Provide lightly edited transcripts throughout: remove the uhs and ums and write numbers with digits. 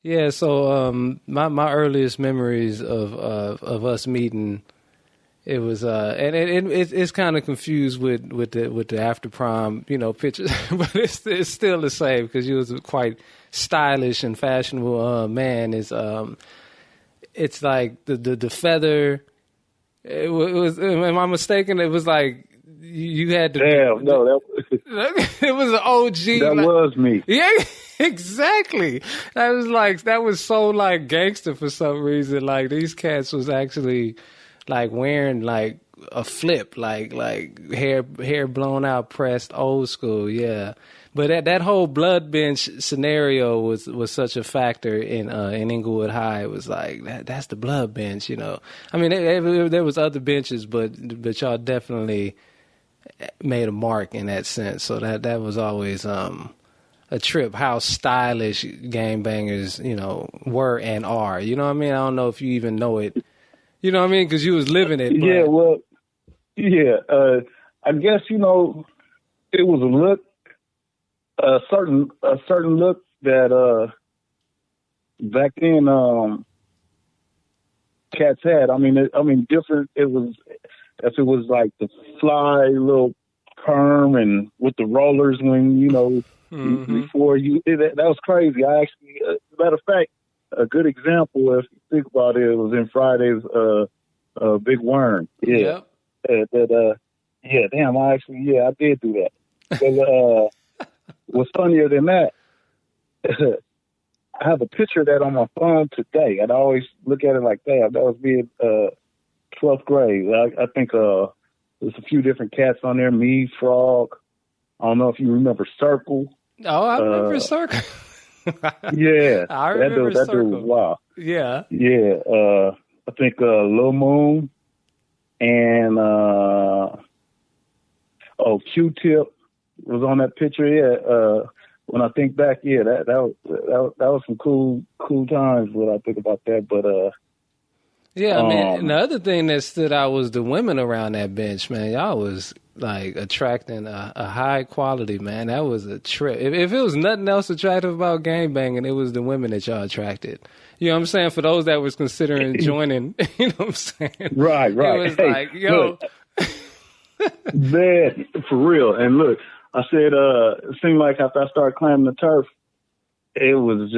Yeah, so my earliest memories of us meeting, it was and it's kind of confused with the after prom, pictures, but it's still the same because you was a quite stylish and fashionable man. It's like the feather. It was. Am I mistaken? It was like you had to. Damn, no, it was an OG. That was me. Yeah, exactly. That was so like gangster for some reason. Like these cats was actually like wearing like a flip, like hair blown out, pressed, old school. Yeah. But that whole blood bench scenario was such a factor in Inglewood High. It was like that's the blood bench, I mean, there was other benches, but y'all definitely made a mark in that sense. So that was always a trip. How stylish gangbangers, were and are. You know what I mean? I don't know if you even know it. You know what I mean? Because you was living it. But... Yeah, well, yeah. I guess it was a look. A certain look that back then cats had. I mean different. It was if it was like the fly little perm and with the rollers when before you that was crazy. I actually, matter of fact, a good example if you think about it, was in Friday's Big Worm. Yeah, yeah. Damn, I did do that. But, what's funnier than that, I have a picture of that on my phone today, and I always look at it like that. That was being 12th grade. I think there's a few different cats on there. Me, Frog. I don't know if you remember Circle. Oh, I remember Circle. Yeah, I remember that Circle. dude was wild. Yeah. Yeah. I think Lil Moon and Q-Tip was on that picture. Yeah. When I think back, yeah, that was some cool times when I think about that. But yeah, I mean, and the other thing that stood out was the women around that bench, man. Y'all was like attracting a high quality, man. That was a trip. If it was nothing else attractive about gangbanging, it was the women that y'all attracted. You know what I'm saying? For those that was considering joining, you know what I'm saying? Right. It was like, yo. Look, man, for real. And look, I said, it seemed like after I started climbing the turf, it was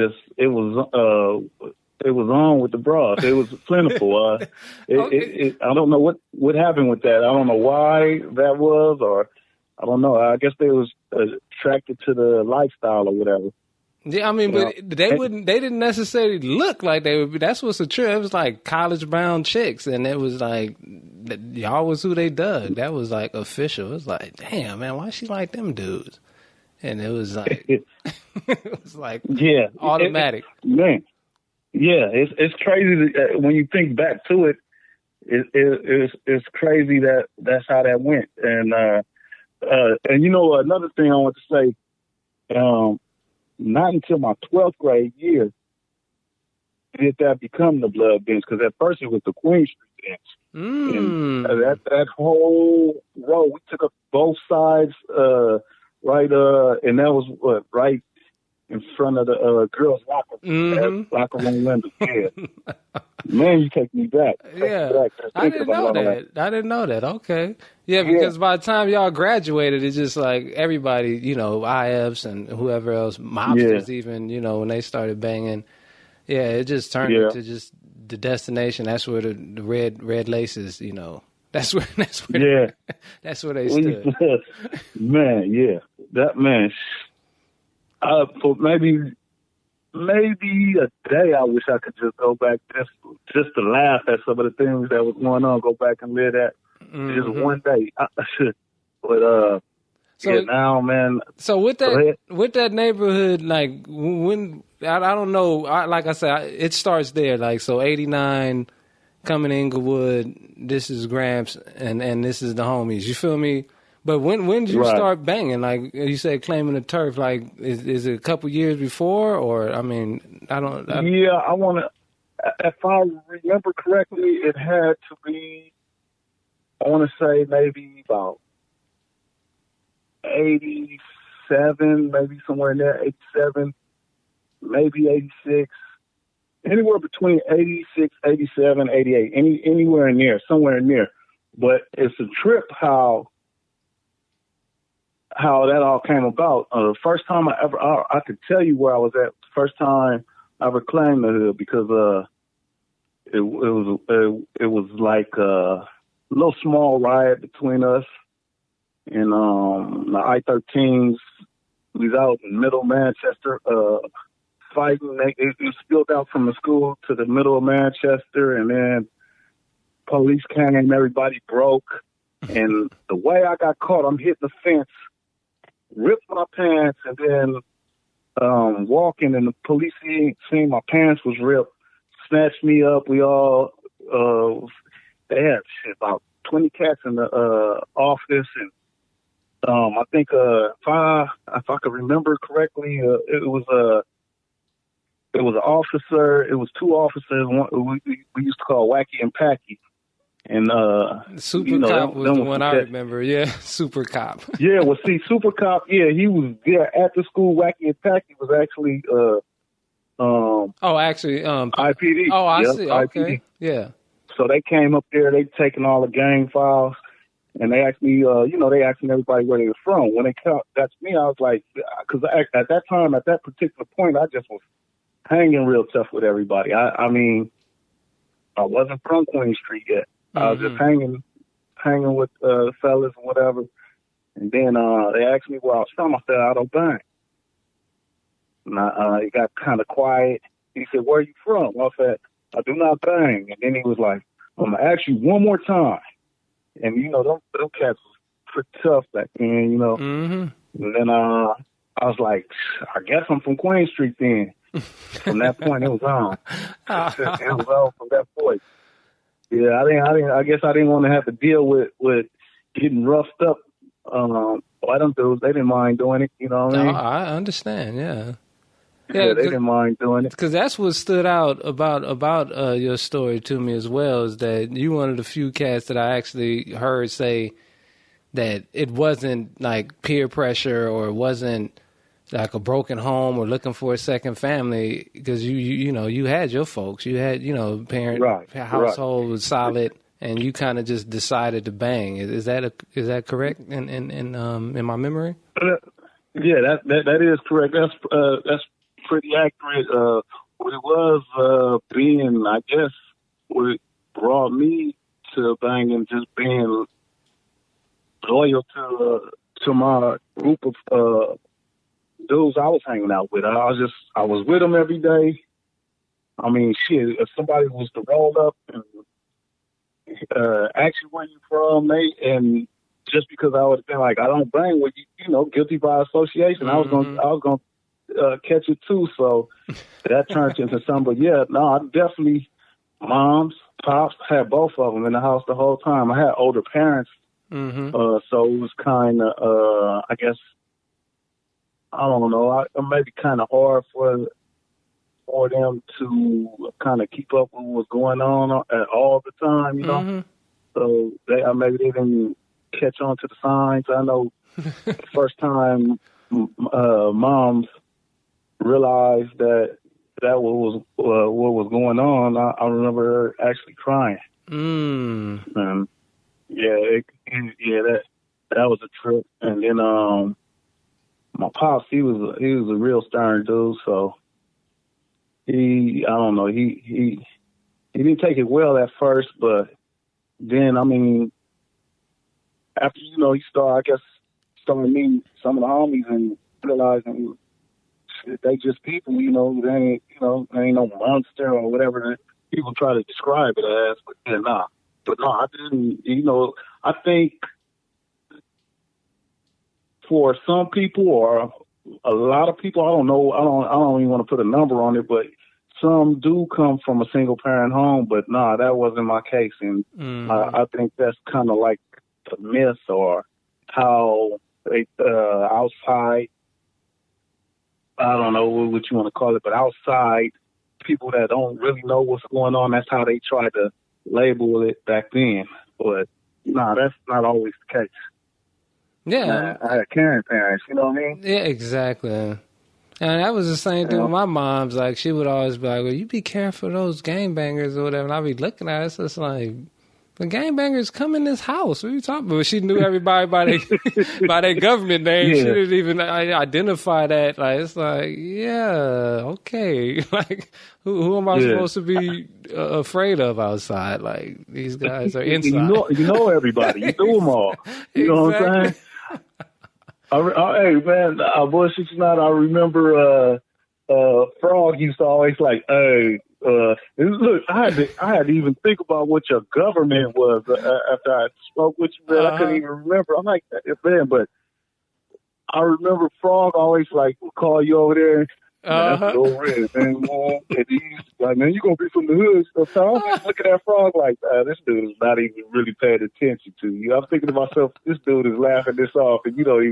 on with the bras. It was plentiful. I don't know what happened with that. I don't know why that was, or I don't know. I guess they was attracted to the lifestyle or whatever. Yeah, I mean, but they didn't necessarily look like they would be. That's what's the truth. It was like college bound chicks, and it was like, y'all was who they dug. That was like official. It was like, damn, man, why she like them dudes? And it was like, it was like, yeah, automatic. Man, yeah, it's crazy when you think back to it. It's crazy that's how that went. And another thing I want to say, not until my 12th grade year did that become the blood bench, because at first it was the Queen Street bench. And that whole row, we took up both sides, right, and that was right in front of the girls' locker room, locker room window. Yeah. Man, you take me back. I didn't know that. Okay. Yeah, because by the time y'all graduated, it's just like everybody, IFs and whoever else, mobsters even, when they started banging. Yeah, it just turned into just the destination. That's where the red laces, that's where that's where they stood. Man, yeah. That man, for maybe a day, I wish I could just go back just to laugh at some of the things that was going on. Go back and live that just one day. But now, man. So with that neighborhood, like when I don't know, like I said, it starts there. Like so, 89 coming to Inglewood. This is Gramps, and this is the homies. You feel me? But when did you start banging? Like you said, claiming the turf. Like is it a couple years before, or I mean, I want to. If I remember correctly, it had to be. I want to say maybe about 87, maybe somewhere in there. 87, maybe 86. anywhere between 86, 87, 88, anywhere in there, somewhere in there. But it's a trip how that all came about. The first time I could tell you where I was at. The first time I ever climbed the hood, because it was like a little small riot between us and the I-13s. We was out in middle Manchester fighting. It spilled out from the school to the middle of Manchester, and then police came, everybody broke. And the way I got caught, I'm hitting the fence, ripped my pants, and then walking, and the police seen my pants was ripped, snatched me up. We all, they had about 20 cats in the office, and I think if I could remember correctly, it was an officer. It was two officers. One, we used to call Wacky and Packy. And Super Cop was the one I remember. Yeah, Super Cop. Yeah, well, see, Super Cop. Yeah, he was there at the school. Wacky and Packy was actually IPD. Oh, I yep, see. Okay, IPD. Yeah. So they came up there. They taken all the gang files, and they asked me. They asking everybody where they were from. When they got to me, I was like, because at that time, at that particular point, I just was hanging real tough with everybody. I mean, I wasn't from Queen Street yet. I was just hanging with the fellas and whatever. And then they asked me where I was from. I said, I don't bang. And it got kind of quiet. He said, where are you from? I said, I do not bang. And then he was like, I'm going to ask you one more time. And, them cats was pretty tough back then, And then I was like, I guess I'm from Queen Street then. From that point, it was on. It was on from that point. Yeah, I guess I didn't want to have to deal with getting roughed up. By them dudes, they didn't mind doing it. You know what I mean? I understand. Yeah, they didn't mind doing it. Because that's what stood out about your story to me as well, is that you one of the few cats that I actually heard say that it wasn't like peer pressure, or it wasn't like a broken home or looking for a second family, because you had your folks, you had parent household was solid, and you kind of just decided to bang. Is that correct in my memory? Yeah, that is correct. That's pretty accurate. What it was being, I guess, what brought me to banging, just being loyal to my group of dudes I was hanging out with. I was with them every day. I mean, shit, if somebody was to roll up and ask you where you from, and just because I would have been like, I don't bang with you, guilty by association, I was gonna catch it too. So that turned into something. But yeah, no, I definitely, moms, pops, had both of them in the house the whole time. I had older parents, so it was kind of, I guess, I don't know. Maybe kind of hard for them to kind of keep up with what was going on all the time, So maybe they didn't catch on to the signs. I know the first time moms realized that what was going on, I remember her actually crying. And that was a trip. And then my pops, he was a real stern dude, so he didn't take it well at first, but then, I mean, after, he started meeting some of the homies and realizing they just people, they ain't no monster or whatever that people try to describe it as, but yeah, nah. But no, I didn't, I think for some people or a lot of people, I don't know, I don't even want to put a number on it, but some do come from a single parent home, but nah, that wasn't my case. And I think that's kind of like the myth, or how they, outside, I don't know what you want to call it, but outside people that don't really know what's going on, that's how they try to label it back then. But nah, that's not always the case. Yeah. I had caring parents, you know what I mean? Yeah, exactly. And that was the same thing with my mom's. Like, she would always be like, well, you be careful of those gangbangers or whatever. And I'd be looking at it, so it's like, the gangbangers come in this house. What are you talking about? She knew everybody by their by their government name. Yeah. She didn't even identify that. Like, it's like, yeah, okay. Like, who am I supposed to be afraid of outside? Like, these guys are inside. You know everybody. You do them all. You know what I'm saying? Hey, man, I bullshit you not. I remember Frog used to always like, hey, look, I had to even think about what your government was after I spoke with you, man. I couldn't even remember. I'm like, man, but I remember Frog always like would call you over there. Man, that's Old Red, man. And he's like, man, you gonna be from the hood. So I'm just looking at Frog like, this dude is not even really paying attention to you. I'm thinking to myself, this dude is laughing this off, and you're not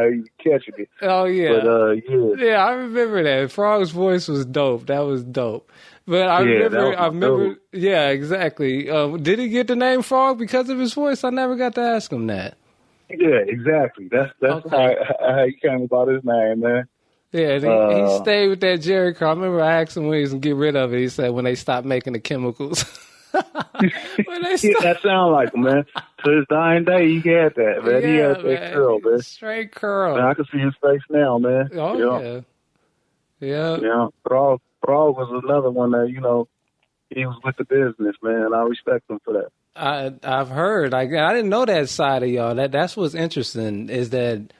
even catching it. Oh yeah, but yeah, I remember that. Frog's voice was dope. That was dope. But I remember, yeah, exactly. Did he get the name Frog because of his voice? I never got to ask him that. Yeah, exactly. That's okay. how he came about his name, man. Yeah, he stayed with that Jerry curl. I remember I asked him when he was going to get rid of it. He said when they stopped making the chemicals. That sounds like him, man. To his dying day, he had that, man. He had that curl, man. Straight curl. Man, I can see his face now, man. Oh, yeah. Yeah. Frog was another one that, he was with the business, man. I respect him for that. I've heard. I didn't know that side of y'all. That's what's interesting is that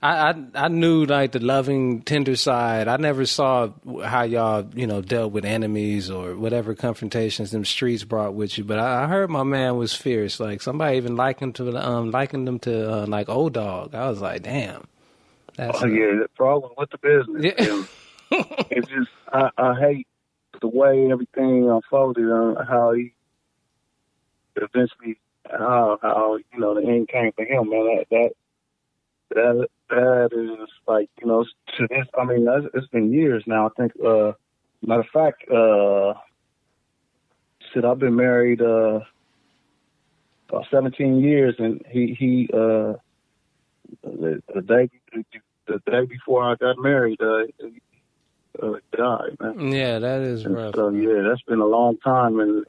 I knew like the loving, tender side. I never saw how y'all, dealt with enemies or whatever confrontations them streets brought with you. But I heard my man was fierce. Like somebody even likened them to like Old Dog. I was like, damn. The problem with the business. Yeah. It's just I hate the way everything unfolded and how he eventually how the end came for him, man. That is like, to this, I mean, it's been years now. I think, matter of fact, I've been married, about 17 years, and he the day before I got married, died, man. Yeah, that is rough. So, yeah, that's been a long time, and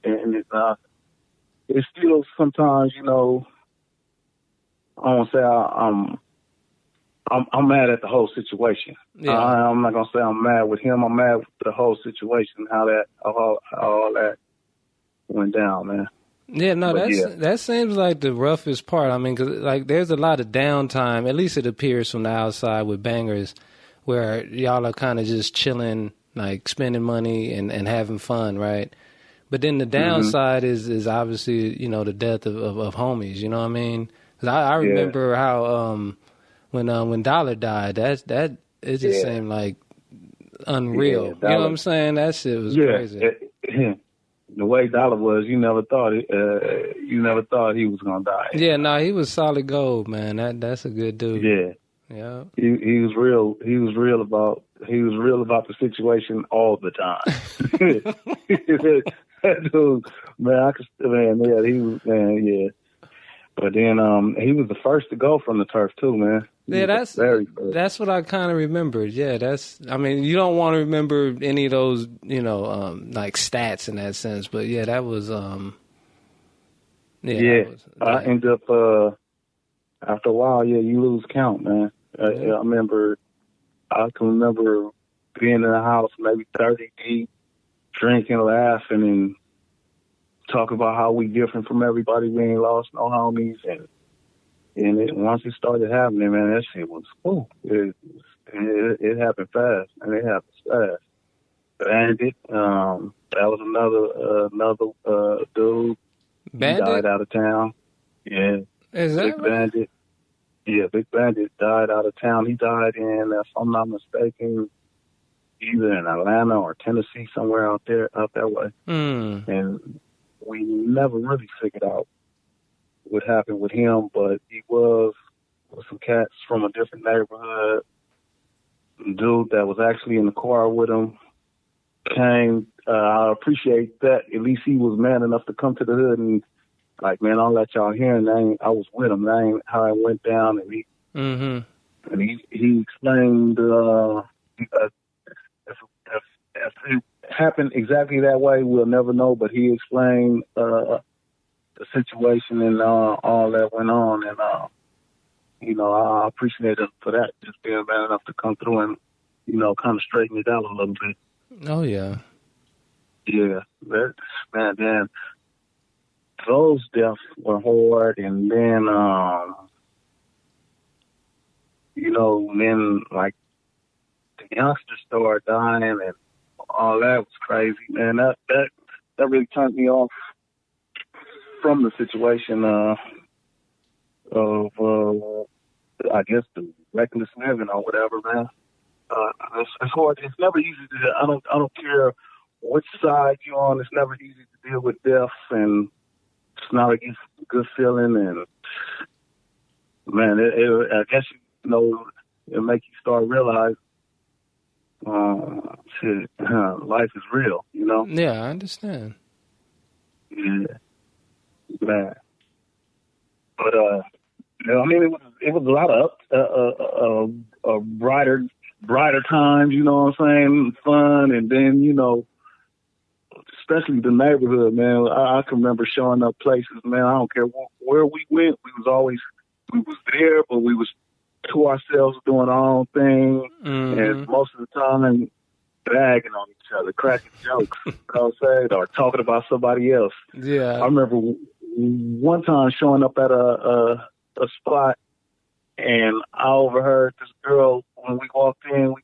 it's still sometimes, I don't want to say I'm mad at the whole situation. Yeah. I'm not gonna say I'm mad with him. I'm mad with the whole situation, how all that went down, man. Yeah, no, that seems like the roughest part. I mean, 'cause like there's a lot of downtime. At least it appears from the outside with bangers, where y'all are kind of just chilling, like spending money and having fun, right? But then the downside is obviously the death of homies. You know what I mean? 'Cause I remember how when Dollar died, that it just seemed like unreal. Yeah, you know what I'm saying? That shit was crazy. The way Dollar was, you never thought he was gonna die. Yeah, no, he was solid gold, man. That's a good dude. Yeah. He was real. He was real about the situation all the time. That dude, man, he was, man, yeah. But then he was the first to go from the turf too, man. Yeah, that's what I kind of remembered. Yeah, you don't want to remember any of those, like stats in that sense. But yeah, that was, I end up, after a while, you lose count, man. I can remember being in the house maybe 30 deep, drinking, laughing, and talk about how we different from everybody. We ain't lost no homies, and once it started happening, man, that shit was it happened fast, and it happened fast. Bandit, that was another dude. Bandit? He died out of town. Yeah, is that Big Bandit? Yeah, Big Bandit died out of town. He died in, if I'm not mistaken, either in Atlanta or Tennessee, somewhere out that way. And we never really figured out what happened with him, but he was with some cats from a different neighborhood. Dude that was actually in the car with him came. I appreciate that. At least he was man enough to come to the hood and like, man, I'll let y'all hear. And I was with him. That ain't how it went down. And he explained happened exactly that way, we'll never know. But he explained the situation and all that went on, and I appreciate him for that, just being man enough to come through and kind of straighten it out a little bit. Oh yeah, yeah. Man, then those deaths were hard, and then then like the youngsters started dying and all that was crazy, man. That really turned me off from the situation of I guess the reckless living or whatever, man. It's hard. It's never easy to. I don't care which side you're on. It's never easy to deal with death, and it's not a good feeling. And man, I guess it'll make you start realizing, life is real. Yeah, I understand. Yeah, man. But I mean, it was a lot of brighter times. You know what I'm saying? Fun, and then especially the neighborhood, man. I can remember showing up places, man. I don't care where we went. We was there, but we was to ourselves doing our own thing, and most of the time bagging on each other, cracking jokes, you know what I'm saying, or talking about somebody else. Yeah, I remember one time showing up at a spot, and I overheard this girl when we walked in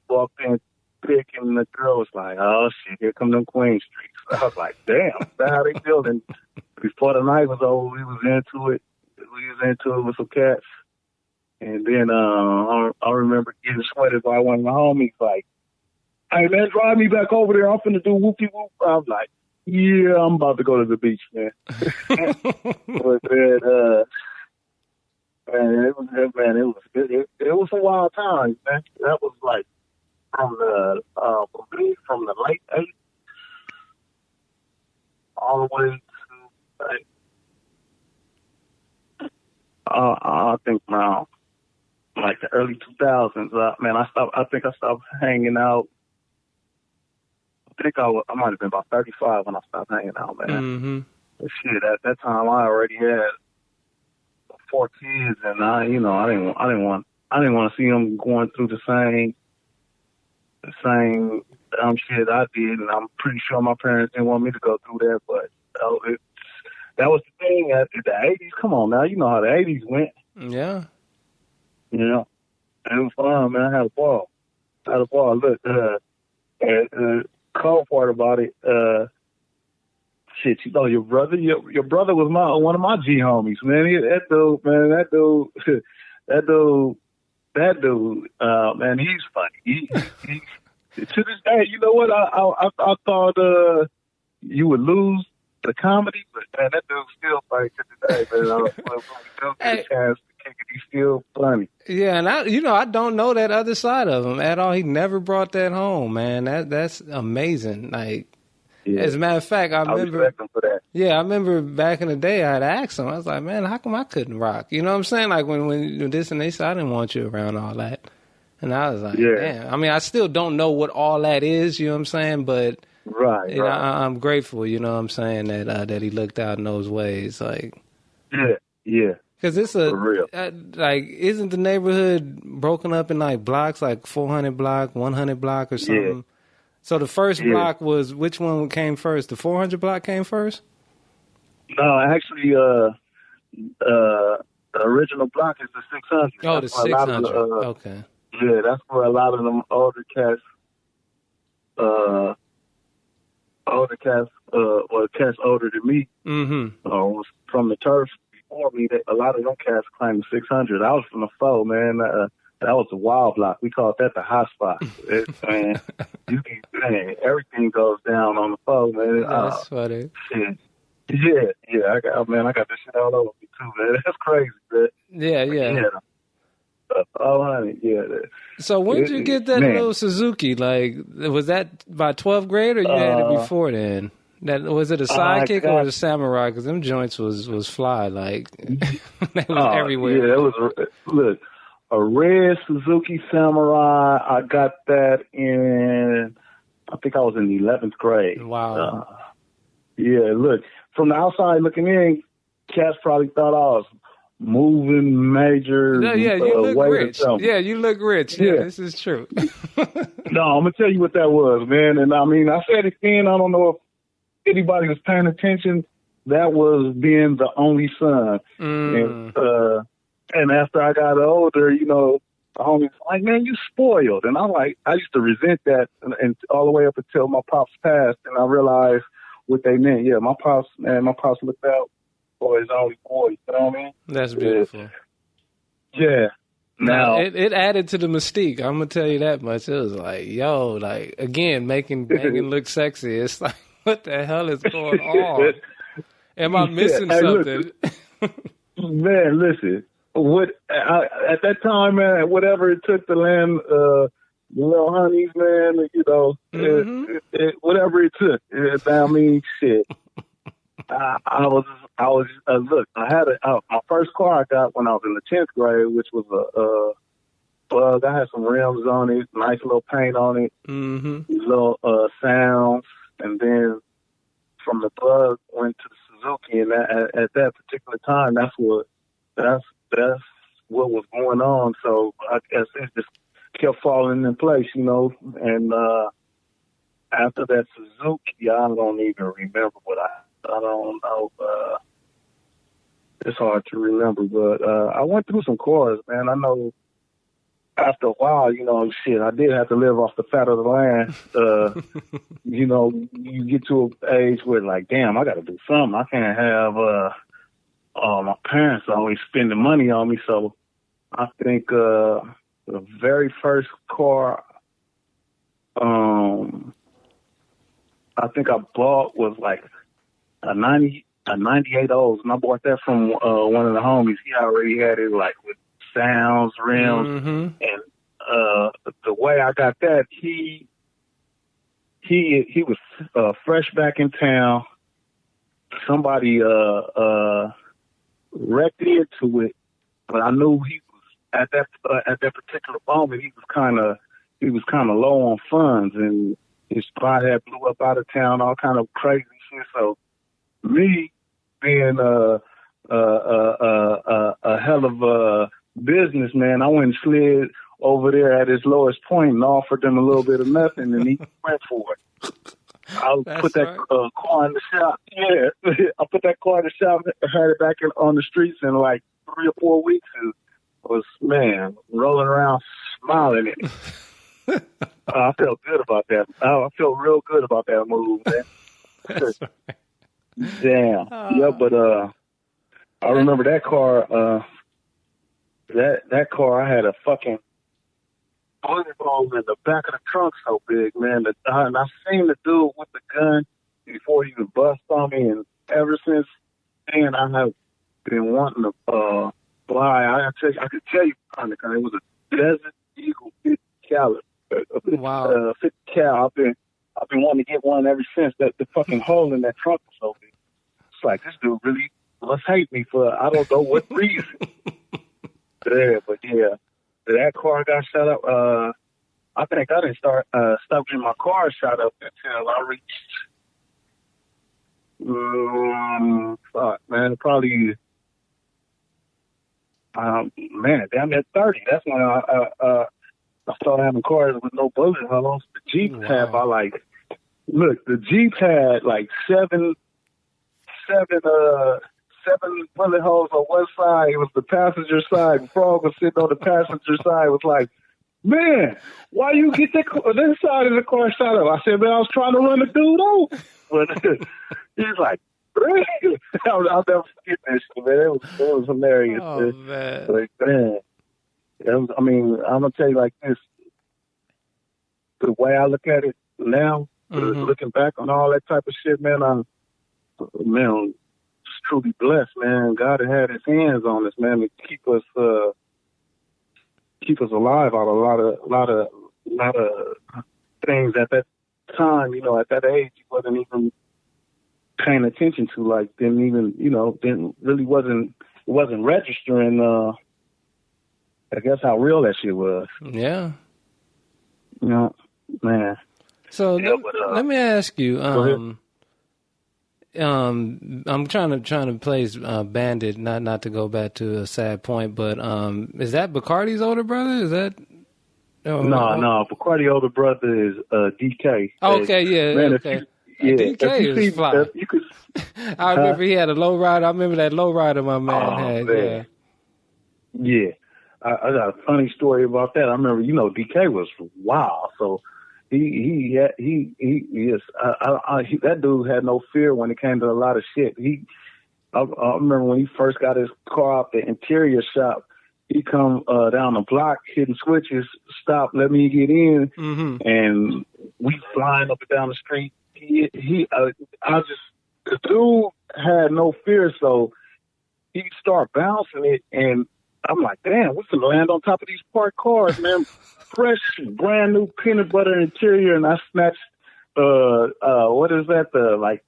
thick, and the girl was like, "Oh shit, here come them Queen Streets." I was like, "Damn, that's how they feeling." Before the night was over, we was into it. We was into it with some cats. And then I remember getting sweated by one of my homies, like, "Hey, man, drive me back over there. I'm finna do whoopie-whoop." I was like, "Yeah, I'm about to go to the beach, man." But then, it was some wild times, man. That was like from the late '80s all the way to like, I think around like the early 2000s. Man, I think I stopped hanging out. I might have been about 35 when I stopped hanging out, man. Mm-hmm. But shit, at that time I already had 4 kids, and I didn't want to see them going through the same shit I did, and I'm pretty sure my parents didn't want me to go through that. But that was the thing at the 80s. Come on now, you know how the 80s went. Yeah. It was fun, man. I had a ball. Look, cold part about it, shit, your brother was one of my G homies, man. That dude, man, he's funny. He to this day, you know what? I thought you would lose the comedy, but man, that dude's still funny to this day, man. When we chance to kick it, he's still funny. Yeah, and I don't know that other side of him at all. He never brought that home, man. That's amazing. Like, yeah. As a matter of fact, I remember. Respect him for that. Yeah, I remember back in the day, I had asked him. I was like, "Man, how come I couldn't rock?" You know what I'm saying? Like when this and they said, "I didn't want you around all that," and I was like, yeah. "Damn." I mean, I still don't know what all that is. You know what I'm saying? But right. I'm grateful. You know what I'm saying, that he looked out in those ways. Like, yeah. Because it's for real. Like, isn't the neighborhood broken up in like blocks, like 400 block, 100 block, or something? Yeah. So the first block was, which one came first? The 400 block came first? No, actually, the original block is the 600. Oh, the 600. Okay. Yeah, that's where a lot of them older cats, cats older than me, was from the turf before me. A lot of them cats claimed the 600. I was from the 4, man. That was a wild block. We called that the hot spot. Man, everything goes down on the 4, man. That's funny. Shit. Yeah. I got this shit all over me too, man. That's crazy, man. Yeah. Honey, yeah. So when did you get that little Suzuki? Like, was that by 12th grade, or you had it before then? That was it a sidekick or a samurai? Because them joints was fly, like they was everywhere. Yeah, it was. A red Suzuki Samurai. I got that in I think I was in the 11th grade. Wow. Yeah, look, from the outside looking in, cats probably thought I was moving major Yeah, you look weight or rich. something. Yeah, you look rich. Yeah, this is true. No, I'm going to tell you what that was, man. And I mean, I said it then. I don't know if anybody was paying attention. That was being the only son. And after I got older, you know, the homies like, man, you spoiled. And I used to resent that and all the way up until my pops passed. And I realized what they meant. Yeah, my pops looked out for his only boy. You know what I mean? That's beautiful. Yeah. Now it added to the mystique. I'm gonna tell you that much. It was like, yo, like again, making banging look sexy. It's like, what the hell is going on? Am I missing something? Man, listen. At that time, man, whatever it took to land the little honeys, man, you know, whatever it took. I mean, shit. I was look. I had my first car I got when I was in the 10th grade, which was a Bug. I had some rims on it, nice little paint on it, little sounds, and then from the Bug went to the Suzuki, and at that particular time, that's what was going on. So I guess it just kept falling in place, you know. And after that Suzuki, I don't even remember what I don't know. It's hard to remember, but I went through some cars, man. I know after a while, you know, shit, I did have to live off the fat of the land. You know, you get to an age where, like, damn, I got to do something. I can't have my parents always spending money on me. So I think the very first car I think I bought was like a 98 O's, and I bought that from one of the homies. He already had it like with sounds, rims, and the way I got that, he was fresh back in town. Somebody wrecked into it, but I knew he was at that particular moment. He was kind of low on funds, and his spot had blew up out of town, all kind of crazy shit. So me being a hell of a businessman, I went and slid over there at his lowest point and offered them a little bit of nothing, and he went for it. I put that car in the shop. Yeah, I put that car in the shop, had it back on the streets in like 3 or 4 weeks, and was, man, rolling around smiling at it. I felt good about that. I felt real good about that move, man. That's right. Damn. Yeah, but I remember that car. That car, I had a fucking bullet hole in the back of the trunk so big, man. And I seen the dude with the gun before he would bust on me, and ever since then, I have been wanting to fly. I could tell you, it was a Desert Eagle 50 caliber. Wow. 50 cal. I've been wanting to get one ever since. The fucking hole in that trunk was so big. It's like, this dude really must hate me for I don't know what reason. Yeah, but yeah, that car got shot up. I think I didn't stop getting my car shot up until I reached, probably, damn near 30. That's when I started having cars with no bullet holes. The Jeep had the Jeep had like seven bullet holes on one side. It was the passenger side. The frog was sitting on the passenger side. It was like, man, why you get this side of the car shot up? I said, man, I was trying to run the dude over. But he's like, really? I'll never forget that shit, man. It was hilarious. Oh, man. Like, man. I'm gonna tell you like this. The way I look at it now, looking back on all that type of shit, man, I'm just truly blessed, man. God had His hands on us, man, to keep us alive out of a lot of things at that time. You know, at that age, you wasn't even paying attention to. Like, wasn't registering. I guess how real that shit was. Yeah. You know, man. So Yeah, let me ask you. Go ahead. I'm trying to place Bandit, not to go back to a sad point, but is that Bacardi's older brother? Is that? No. Bacardi older brother is DK. Okay, yeah, Man, okay. if DK you is see, fly. you could. I remember he had a low rider. I remember that low rider my man Oh had. man, yeah. I got a funny story about that. I remember, DK was wild. So that dude had no fear when it came to a lot of shit. I remember when he first got his car out the interior shop, he come down the block hitting switches, stop, let me get in, and we flying up and down the street. The dude had no fear, so he start bouncing it, and I'm like, damn, we can land on top of these parked cars, man. Fresh, brand new peanut butter interior, and I snatched, what is that? The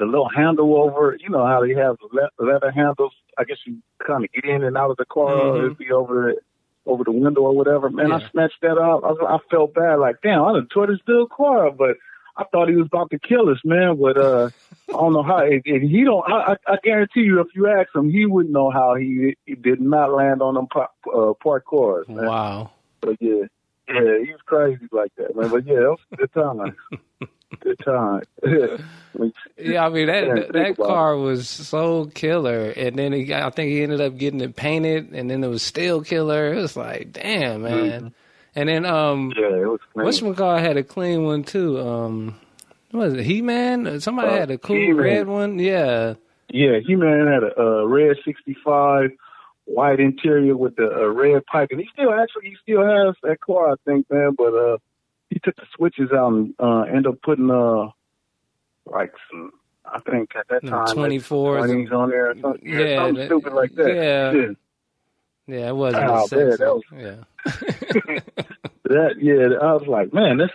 little handle over. You know how they have leather handles. I guess you kind of get in and out of the car. It'd be over the window or whatever. Man, yeah. I snatched that up. I felt bad, like, damn, I done tore this dude's car up, but I thought he was about to kill us, man. But I don't know how. And he don't. I guarantee you, if you ask him, he wouldn't know how he did not land on them parked cars. Man. Wow. But yeah, he was crazy like that, man. But yeah, it was a good time. Good time. Yeah, I mean that car was so killer, and then I think he ended up getting it painted, and then it was still killer. It was like, damn, man. And then it was clean. whatchamacallit had a clean one too. What was it, He-Man? Somebody had a cool He-Man. Red one. Yeah. Yeah, He-Man had a red 65, white interior with the red pipe, and he still has that car, I think, man. But he took the switches out and ended up putting some, I think at that time, 24s 20s on there or something. Yeah, something stupid like that. Yeah, it wasn't as sexy. That was, I was like, man, this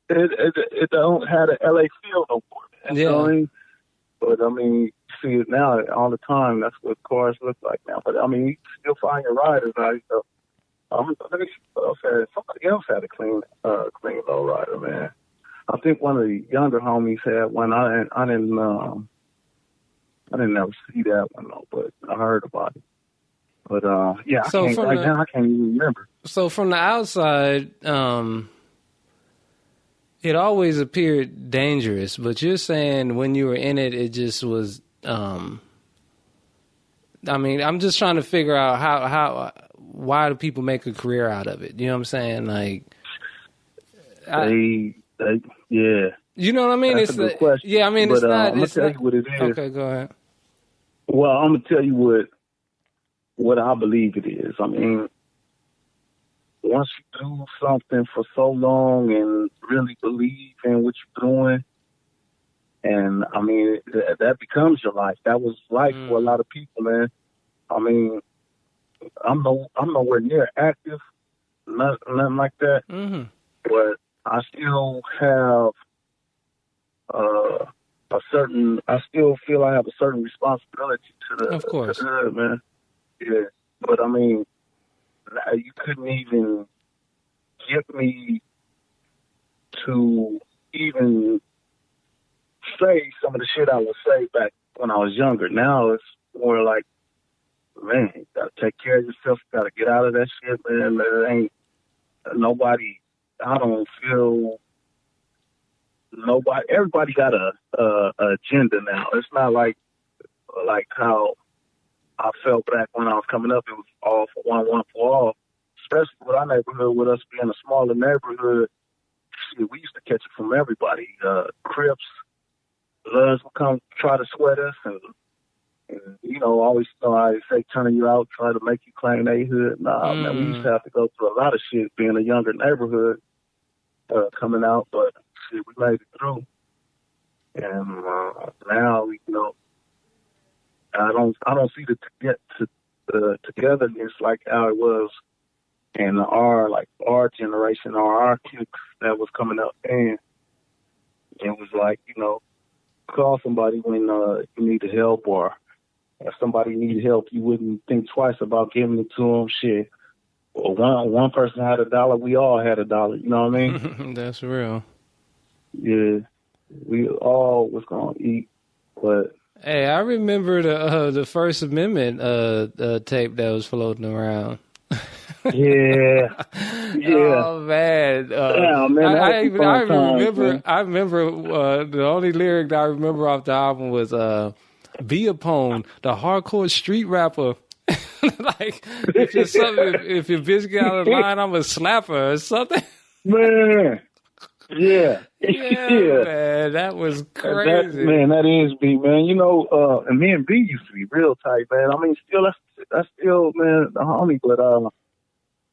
it don't have an LA feel no more. You know what I mean? But I mean, you see it now all the time. That's what cars look like now. But I mean, you still find your riders now. So, somebody else had a clean lowrider, man. I think one of the younger homies had one. I didn't never see that one though, but I heard about it. But yeah, I can't even remember. So from the outside, it always appeared dangerous. But you're saying when you were in it, it just was. I mean, I'm just trying to figure out why do people make a career out of it? You know what I'm saying? Like, yeah. You know what I mean? That's a good question. Yeah, I mean, it's not. I'm gonna tell you what it is. Okay, go ahead. Well, I'm gonna tell you what I believe it is. I mean, once you do something for so long and really believe in what you're doing, and I mean that becomes your life. That was life for a lot of people, man. I mean, I'm nowhere near active, nothing like that. But I still have I still feel I have a certain responsibility to the hood, man. Yeah, but I mean, you couldn't even get me to even say some of the shit I would say back when I was younger. Now it's more like, man, you gotta take care of yourself. You gotta get out of that shit, man. There ain't nobody. I don't feel nobody. Everybody got a agenda now. It's not like how I felt back when I was coming up. It was all for one for all. Especially with our neighborhood, with us being a smaller neighborhood, shit, we used to catch it from everybody. Crips, Bloods would come try to sweat us, and always I say turning you out, try to make you claim their hood. Nah, man, we used to have to go through a lot of shit being a younger neighborhood coming out, but shit, we made it through. And now, I don't see the togetherness like how it was in our generation or our kids that was coming up. And it was like, call somebody when you needed help, or if somebody needed help, you wouldn't think twice about giving it to them. Shit, one person had $1, we all had $1. You know what I mean? That's real. Yeah, we all was gonna eat, but hey, I remember the First Amendment tape that was floating around. yeah. Oh man, Damn, man, that was some fun times, man. I remember the only lyric that I remember off the album was "Be upon the hardcore street rapper." Like if you're something, if your bitch get out of line, I'm gonna slap her or something. Man, yeah, Man, that was crazy. That is B, man. You know, and me and B used to be real tight, man. I mean, that's still, man, the homie, but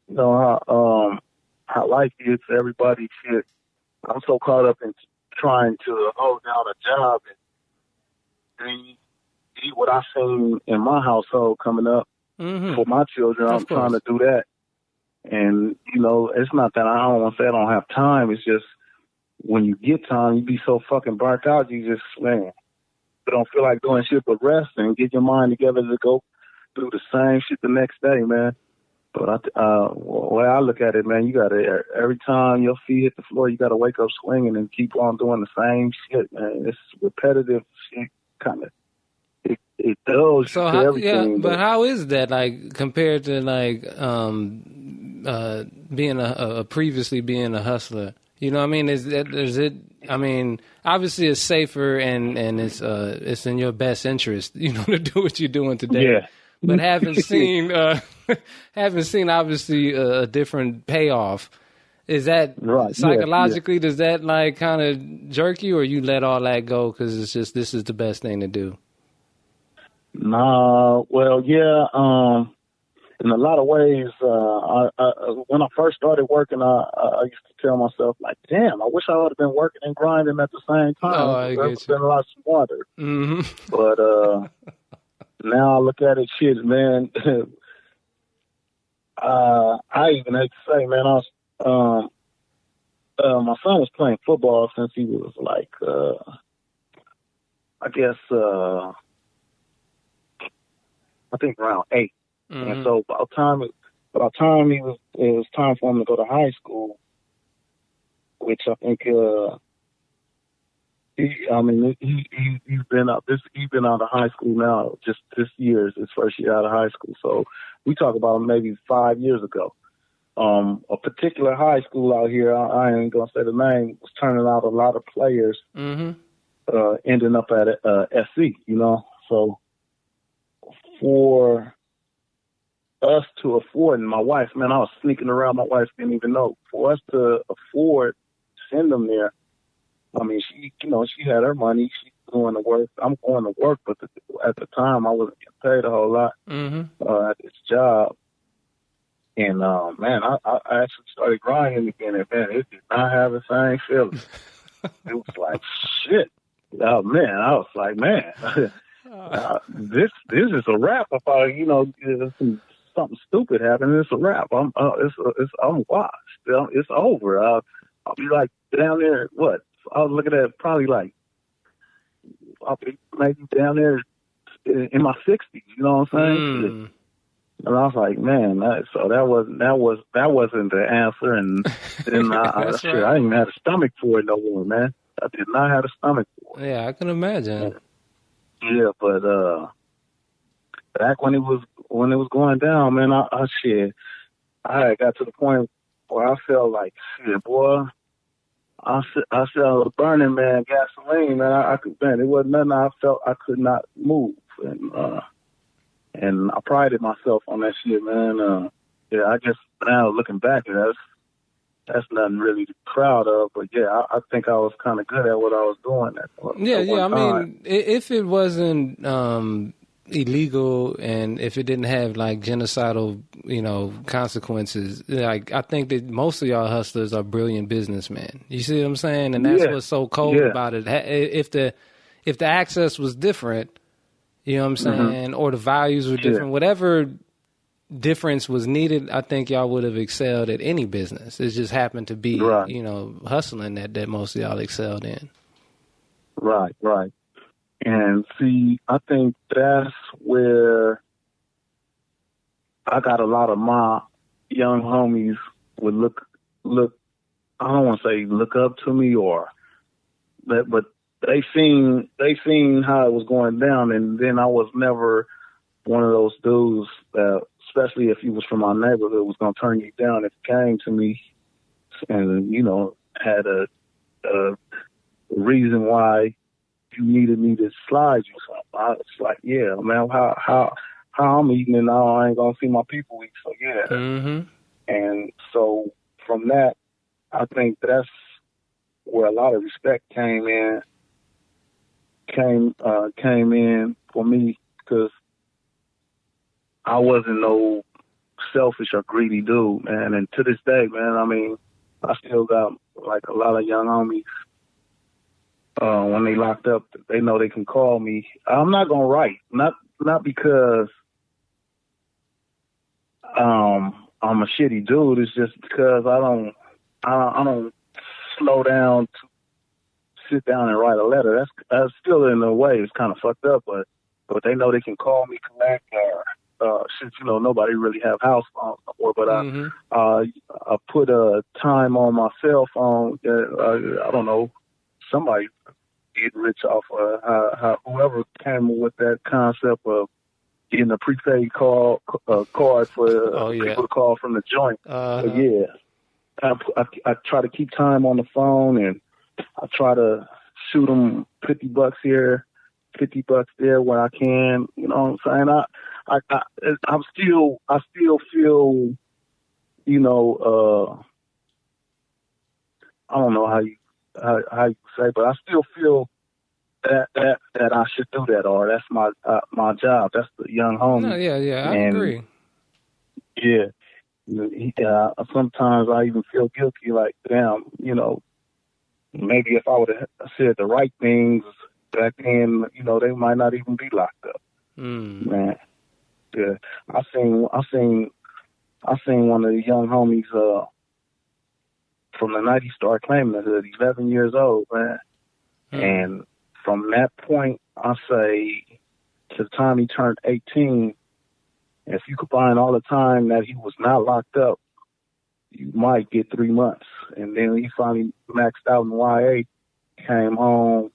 you know how life is to everybody. Shit, I'm so caught up in trying to hold down a job and eat what I seen in my household coming up for my children. I'm trying to do that, and you know, it's not that I don't want to say I don't have time. It's just when you get time, you be so fucking burnt out. You just, man, you don't feel like doing shit but rest and get your mind together to go do the same shit the next day, man. But the way I look at it, man, you gotta, every time your feet hit the floor, you gotta wake up swinging and keep on doing the same shit, man. It's repetitive shit, kind of. It does so to everything. Yeah, but how is that, like, compared to like being previously being a hustler? You know what I mean? Is it? I mean, obviously it's safer and it's in your best interest, you know, to do what you're doing today. Yeah. But having seen obviously a different payoff, is that right, psychologically? Yeah. Does that like kind of jerk you, or you let all that go because it's just this is the best thing to do? Nah, well, yeah. In a lot of ways, when I first started working, I used to tell myself, like, damn, I wish I would have been working and grinding at the same time. Oh, I get you. Been a lot smarter. Mm-hmm. But now I look at it, shit, man. I even hate to say, man, my son was playing football since he was like, I guess, I think around 8. Mm-hmm. And so by the time it was time for him to go to high school, which I think he's been out of high school now. Just this year is his first year out of high school. So we talk about maybe 5 years ago. A particular high school out here, I ain't gonna say the name, was turning out a lot of players, ending up at SC. You know, so for us to afford, and my wife, man, I was sneaking around. My wife didn't even know. For us to afford to send them there, I mean, she had her money. She's going to work. I'm going to work, but at the time, I wasn't getting paid a whole lot at this job. And, man, I actually started grinding again, and, man, it did not have the same feeling. It was like, shit. Oh, man, I was like, man, this is a wrap. If something stupid happened, it's a wrap. I'm washed. It's over. I'll be like down there. What? I was looking at probably like I'll be maybe down there in my 60s. You know what I'm saying? And I was like, man, that wasn't the answer. And then I didn't even have a stomach for it no more, man. I did not have a stomach for it. Yeah, I can imagine. Yeah, but back when it was going down, man, I got to the point where I felt like, shit, boy, I was burning, man, gasoline, man. I could, man, it wasn't nothing. I felt I could not move, and I prided myself on that shit, man. Yeah, I guess now looking back, that's nothing really to be proud of, but yeah, I think I was kind of good at what I was doing. I mean, if it wasn't illegal and if it didn't have like genocidal, consequences, like I think that most of y'all hustlers are brilliant businessmen. You see what I'm saying? And that's what's so cold about it. If the access was different, you know what I'm saying, or the values were different, whatever difference was needed, I think y'all would have excelled at any business. It just happened to be, hustling that most of y'all excelled in. Right. And see, I think that's where I got a lot of my young homies would look. I don't want to say look up to me or that, but they seen how it was going down, and then I was never one of those dudes that, especially if you was from my neighborhood, was gonna turn you down if it came to me, and had a reason why you needed me to slide you something. I was like, yeah, man, how I'm eating and now I ain't gonna see my people eat, so yeah. Mm-hmm. And so from that, I think that's where a lot of respect came in for me, because I wasn't no selfish or greedy dude, man. And to this day, man, I mean, I still got like a lot of young homies. When they locked up, they know they can call me. I'm not gonna write, not because I'm a shitty dude. It's just because I don't slow down to sit down and write a letter. That's still in a way it's kind of fucked up, but they know they can call me, collect, or since nobody really have house phones anymore. But I put a time on my cell phone. I don't know, somebody get rich off how whoever came up with that concept of getting a prepaid card for people to call from the joint. But yeah, I try to keep time on the phone, and I try to shoot them $50 here, $50 there when I can. You know what I'm saying? I still feel, I don't know how you say, but I still feel that I should do that, or that's my job. That's the young homie. No, yeah, I agree. Yeah. Sometimes I even feel guilty, like, damn, maybe if I would have said the right things back then, they might not even be locked up. Man, yeah. I seen one of the young homies from the night he started claiming the hood. He's 11 years old, man, and from that point, I say to the time he turned 18, if you combine all the time that he was not locked up, you might get 3 months. And then he finally maxed out in YA, came home,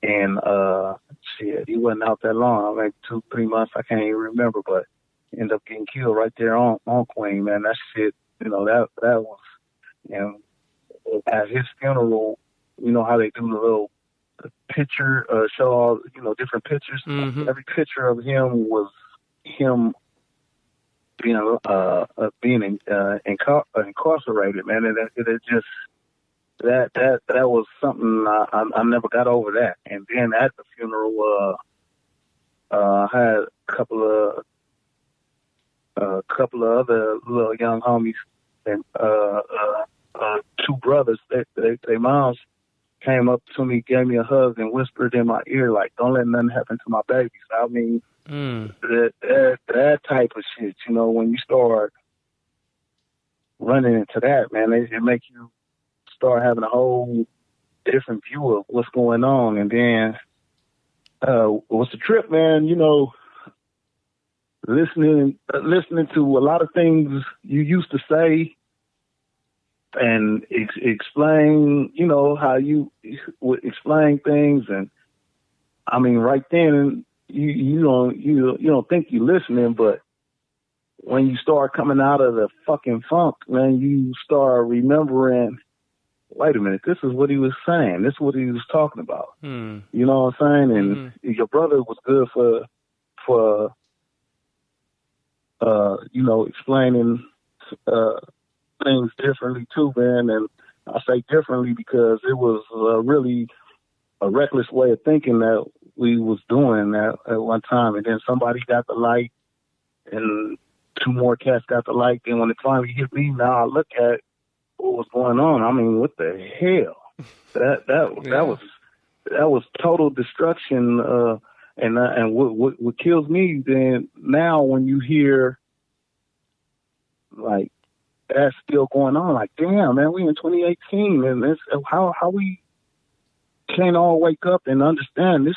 and he wasn't out that long. Like 2-3 months, I can't even remember, but ended up getting killed right there on Queen, man. That shit, that was, at his funeral, how they do the little picture, show all, different pictures. Mm-hmm. Every picture of him was him being incarcerated, man. And it just, that was something I never got over that. And then at the funeral, I had a couple of other little young homies and two brothers. They moms came up to me, gave me a hug, and whispered in my ear, like, "Don't let nothing happen to my babies." I mean, that type of shit. When you start running into that, man, it makes you start having a whole different view of what's going on. And then, what's the trip, man? Listening to a lot of things you used to say and explain, how you would explain things. And I mean, right then you don't think you're listening, but when you start coming out of the fucking funk, man, you start remembering, wait a minute, this is what he was saying. This is what he was talking about. You know what I'm saying? And your brother was good for explaining things differently too, man. And I say differently because it was really a reckless way of thinking that we was doing that at one time. And then somebody got the light, and two more cats got the light. Then when it finally hit me, now I look at what was going on. I mean, what the hell? That was total destruction. And what kills me then now when you hear like that's still going on, like, damn, man, we in 2018, and this how we can't all wake up and understand this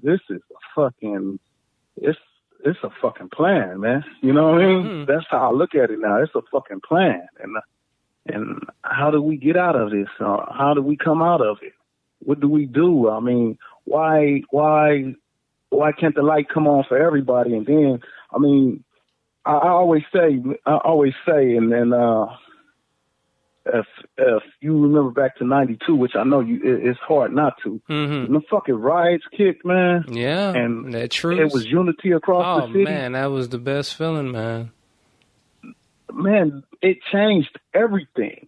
is a fucking, it's it's a fucking plan, man. You know what I mean? Mm-hmm. That's how I look at it now. It's a fucking plan. And how do we get out of this? How do we come out of it? What do we do? I mean, why can't the light come on for everybody? And then, I mean, I always say, and then if you remember back to '92, which I know it's hard not to. Mm-hmm. The fucking riots kicked, man. Yeah, and that truth. It was unity across the city. Oh man, that was the best feeling, man. Man, it changed everything.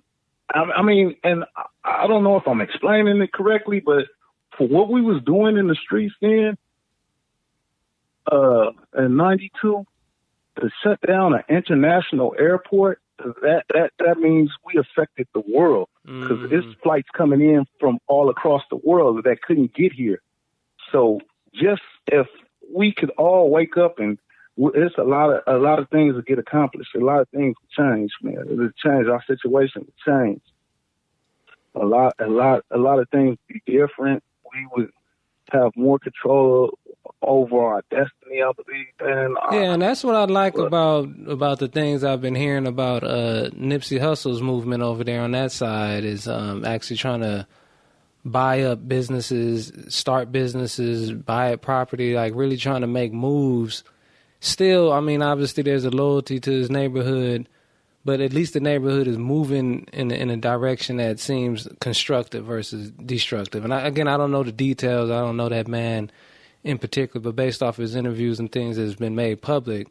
I mean, and I don't know if I'm explaining it correctly, but for what we was doing in the streets then, in '92, to shut down an international airport, that means we affected the world, because it's flights coming in from all across the world that couldn't get here. So just if we could all wake up, and it's a lot of things to get accomplished. A lot of things to change, man. It would change, our situation would change. A lot of things would be different. We would have more control over our destiny, I believe. And that's what I like about the things I've been hearing about Nipsey Hussle's movement over there on that side, is actually trying to buy up businesses, start businesses, buy up property, like really trying to make moves. Still, I mean, obviously there's a loyalty to his neighborhood, but at least the neighborhood is moving in a direction that seems constructive versus destructive. And I don't know the details. I don't know that man in particular, but based off his interviews and things that has been made public,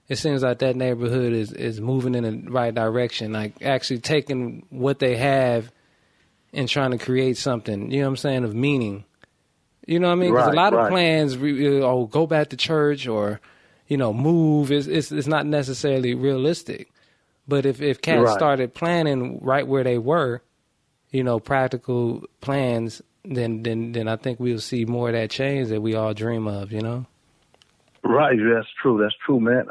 it seems like that neighborhood is moving in the right direction, like actually taking what they have and trying to create something, you know what I'm saying, of meaning. You know what I mean? Because a lot of plans, go back to church or, move, it's not necessarily realistic. But if cats started planning right where they were, practical plans, then I think we'll see more of that change that we all dream of, Right, that's true. That's true, man.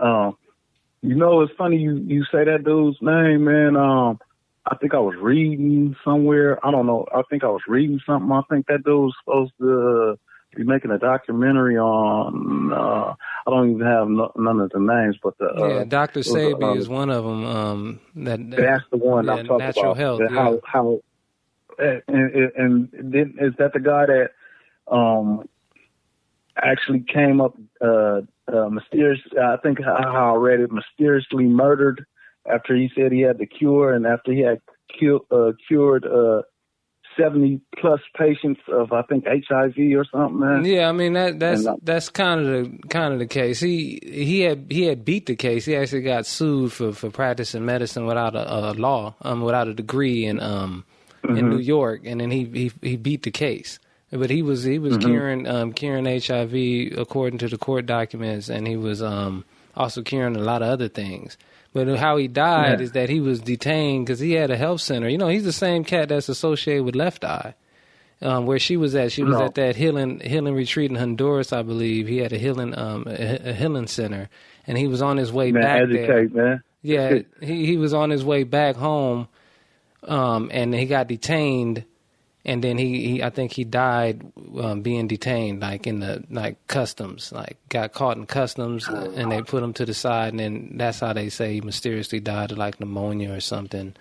It's funny you say that dude's name, man. I think I was reading somewhere. I don't know. I think I was reading something. I think that dude's supposed to be making a documentary on. I don't even have none of the names, but Dr. Sebi is one of them. That's the one I'm talking natural about. Health. How and then, is that the guy that actually came up mysterious? I think how I read it, mysteriously murdered after he said he had the cure, and after he had cured 70 plus patients of, I think, HIV or something, man. Yeah, I mean that's kind of the case. He had beat the case. He actually got sued for practicing medicine without a law, without a degree in New York, and then he beat the case. But he was curing HIV according to the court documents, and he was also curing a lot of other things. But how he died is that he was detained because he had a health center. He's the same cat that's associated with Left Eye, where she was at. She was at that healing retreat in Honduras, I believe. He had a healing center, and he was on his way back there. Man. Yeah, he was on his way back home, and he got detained. And then I think he died being detained, like in the customs, got caught in customs, and they put him to the side, and then that's how they say he mysteriously died of like pneumonia or something.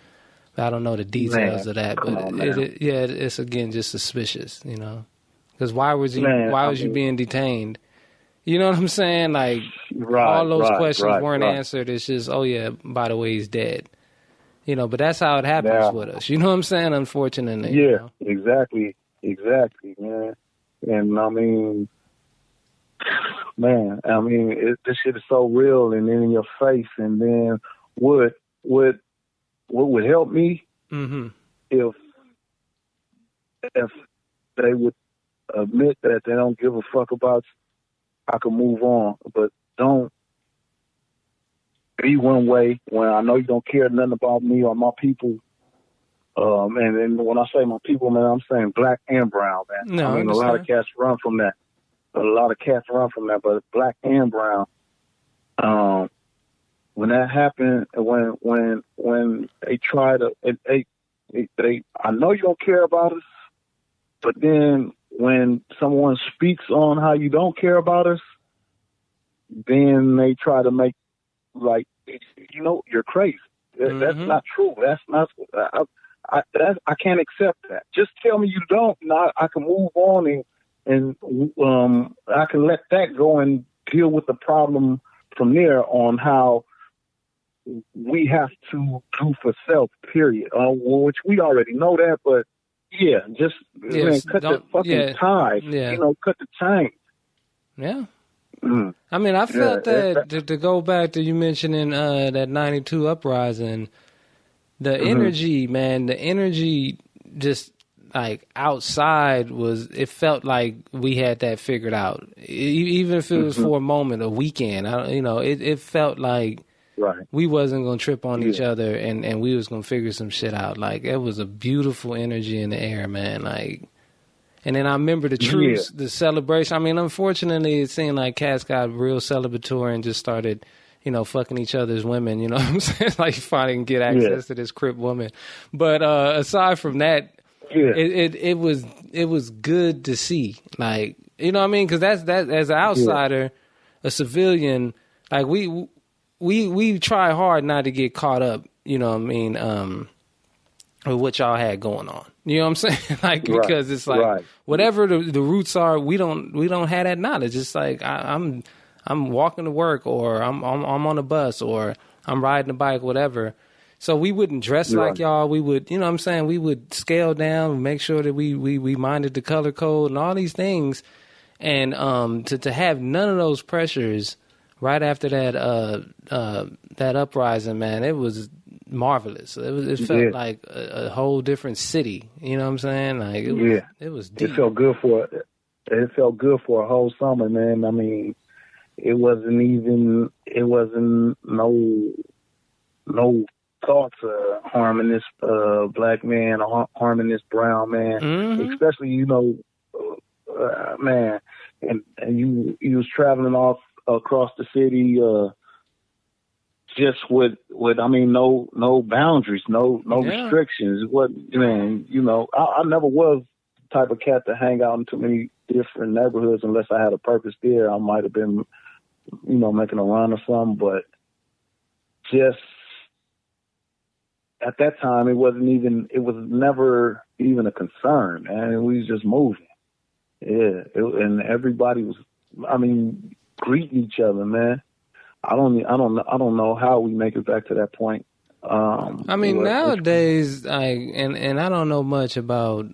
I don't know the details of that, but it's again just suspicious, because why was you being detained? You know what I'm saying? Like all those questions weren't answered. It's just, oh yeah, by the way, he's dead. But that's how it happens with us. You know what I'm saying? Unfortunately. Yeah, exactly, man. And I mean, this shit is so real and in your face. And then what would help me if they would admit that they don't give a fuck about you, I can move on, but don't be one way when I know you don't care nothing about me or my people. And when I say my people, man, I'm saying black and brown, man. No, a lot of cats run from that. But black and brown. When that happened, when they try to, I know you don't care about us, but then when someone speaks on how you don't care about us, then they try to make like, you know, you're crazy. That's not true. That's not. I can't accept that. Just tell me you don't, and I can move on and I can let that go and deal with the problem from there on how we have to do for self, period. Which we already know that, but yeah, just man, cut the fucking ties. Yeah. You know, cut the chain. Yeah. I mean, I felt that to go back to you mentioning that 92 uprising, the energy, man, the energy just like outside it felt like we had that figured out. Even if it was for a moment, a weekend, it felt like we wasn't going to trip on each other and we was going to figure some shit out. Like, it was a beautiful energy in the air, man. Like, and then I remember the truce, the celebration. I mean, unfortunately, it seemed like cats got real celebratory and just started, fucking each other's women. You know what I'm saying? Like, finally get access to this Crip woman. But aside from that, it was good to see. Like, you know what I mean? Because that's as an outsider, a civilian. Like, we try hard not to get caught up. You know what I mean? With what y'all had going on. You know what I'm saying? Like, because it's like whatever the roots are, we don't have that knowledge. It's like I'm walking to work, or I'm on a bus, or I'm riding a bike, whatever. So we wouldn't dress like y'all. We would, you know what I'm saying? We would scale down, make sure that we minded the color code and all these things. And to have none of those pressures right after that uprising, man, it was marvelous. It felt like a whole different city. You know what I'm saying? Like, it was deep. It felt good for a whole summer, man. I mean, it wasn't no thoughts of harming this black man or harming this brown man, especially, man, and you was traveling off across the city, just with no boundaries, no restrictions. What, man, I never was the type of cat to hang out in too many different neighborhoods unless I had a purpose there. I might have been, making a run or something, but just at that time, it was never even a concern, and we was just moving. Yeah, and everybody was, greeting each other, man. I don't know how we make it back to that point. Nowadays, and I don't know much about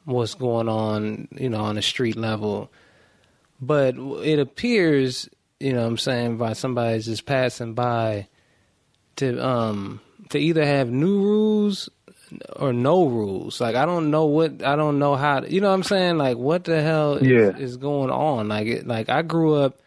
what's going on, on the street level, but it appears, by somebody just passing by to either have new rules or no rules. Like, I don't know how, you know what I'm saying? Like, what the hell is going on? Like I grew up,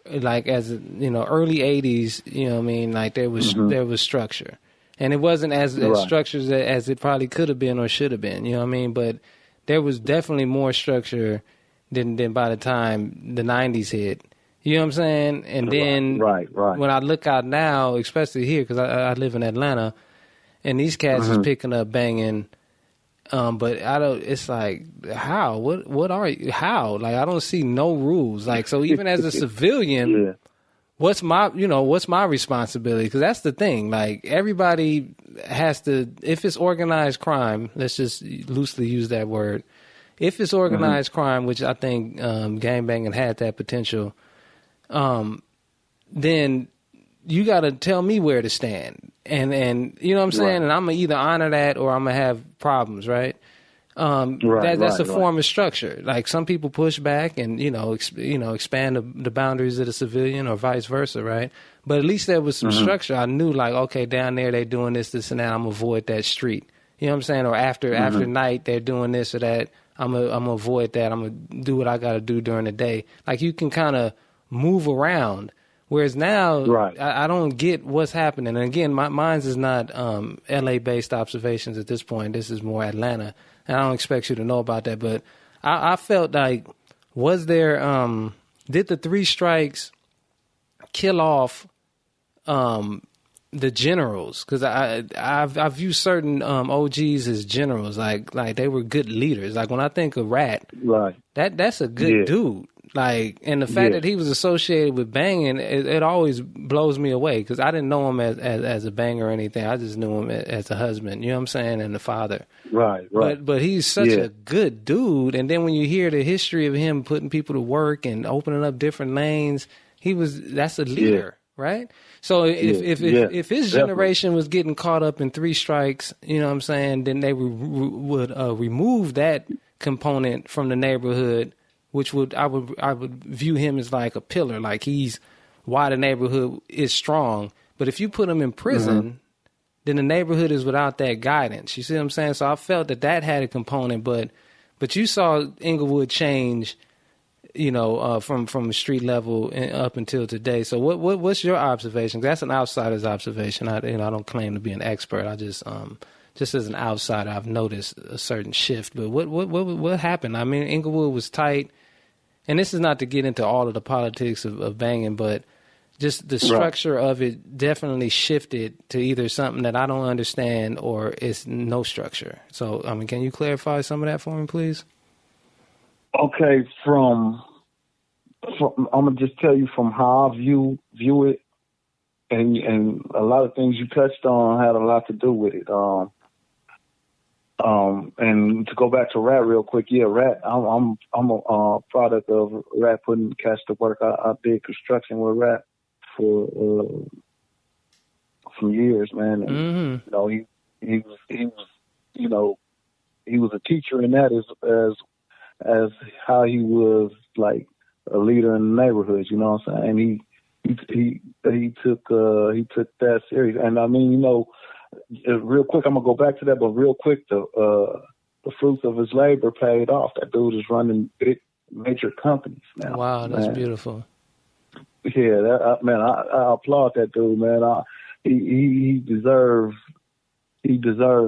like, as early 80s, you know what I mean? Like, there was structure, and it wasn't as structured as it probably could have been or should have been, you know what I mean? But there was definitely more structure than by the time the 90s hit. You know what I'm saying? And then when I look out now, especially here, because I live in Atlanta, and these cats is picking up banging, but it's like, how? What are you? How? Like, I don't see no rules. Like, so even as a civilian, what's my responsibility? Because that's the thing. Like, everybody has to, if it's organized crime, let's just loosely use that word. If it's organized crime, which I think gangbanging had that potential, then you got to tell me where to stand. And you know what I'm saying? And I'm going to either honor that or I'm going to have problems, right? That's a form of structure. Like, some people push back and, expand the boundaries of the civilian, or vice versa, right? But at least there was some structure. I knew, like, okay, down there they're doing this and that. I'm going to avoid that street. You know what I'm saying? Or after night they're doing this or that. I'm going to avoid that. I'm going to do what I got to do during the day. Like, you can kind of move around. Whereas now, I don't get what's happening. And again, mine's is not LA-based observations at this point. This is more Atlanta. And I don't expect you to know about that. But I felt like, was there, did the 3 strikes kill off the generals? Because I view certain OGs as generals. Like they were good leaders. Like, when I think of Rat, that's a good dude. Like, and the fact that he was associated with banging, it always blows me away because I didn't know him as a banger or anything. I just knew him as a husband, you know what I'm saying, and the father. Right. But he's such a good dude. And then when you hear the history of him putting people to work and opening up different lanes, that's a leader, right? So if his generation was getting caught up in 3 strikes, you know what I'm saying, then they would remove that component from the neighborhood, which I would view him as like a pillar, like he's why the neighborhood is strong. But if you put him in prison, then the neighborhood is without that guidance. You see what I'm saying? So I felt that had a component, but you saw Inglewood change, you know, from street level up until today. So what's your observation? That's an outsider's observation. I don't claim to be an expert. I just as an outsider, I've noticed a certain shift. But what happened? I mean, Inglewood was tight. And this is not to get into all of the politics of banging, but just the structure of it definitely shifted to either something that I don't understand or it's no structure. So, I mean, can you clarify some of that for me, please? Okay, I'm gonna just tell you from how I view it, and a lot of things you touched on had a lot to do with it. And to go back to Rat real quick, Rat, I'm a product of Rat putting cash to work. I did construction with Rat for some years, man. And, you know, he was, you know, he was a teacher in that as how he was like a leader in the neighborhood. You know what I'm saying? He took that serious. And I mean, you know, real quick, I'm gonna go back to that, but real quick, the fruits of his labor paid off. That dude is running big major companies now. Wow, that's beautiful. Yeah, I applaud that dude, man. He deserves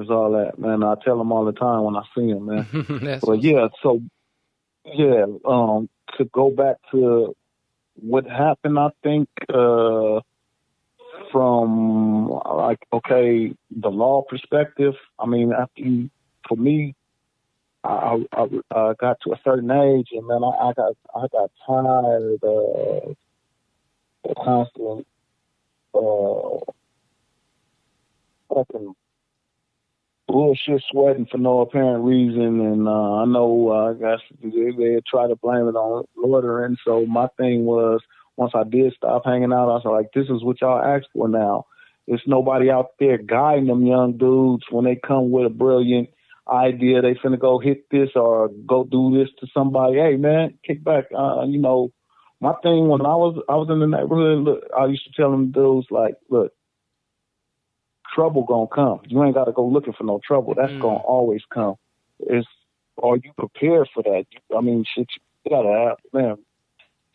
all that, man. I tell him all the time when I see him, man. To go back to what happened, I think. From like, okay, the law perspective, I mean, for me, I got to a certain age, and then I got tired of the constant fucking bullshit sweating for no apparent reason, and I know I guess they try to blame it on loitering. So my thing was, once I did stop hanging out, I was like, this is what y'all asked for now. There's nobody out there guiding them young dudes when they come with a brilliant idea. They finna go hit this or go do this to somebody. Hey, man, kick back. You know, my thing when I was in the neighborhood, look, I used to tell them dudes, like, look, trouble gonna come. You ain't got to go looking for no trouble. That's gonna always come. Are you prepared for that? I mean, shit, you gotta have, man.